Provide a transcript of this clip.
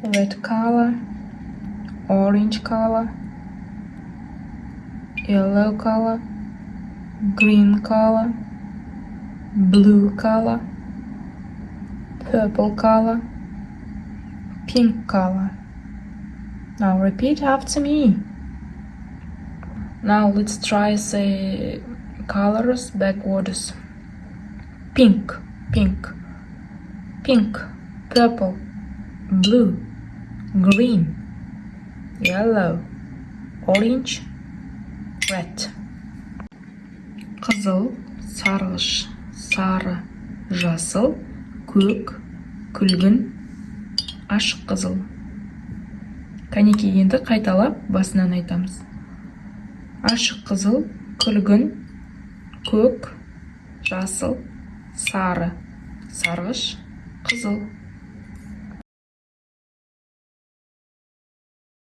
red color, orange color, yellow color, green color, blue color, purple color, pink color. Now repeat after me. Now let's try say colors backwards. Pink, pink, pink, purple, blue, green, yellow, orange, red. Қызыл, сарғыш, сары, жасыл, көк, күлгін, ашық қызыл. Кәнекей, енді қайталап басынан айтамыз. Ашық қызыл, күлгін, көк, жасыл, сары, сарғыш, қызыл.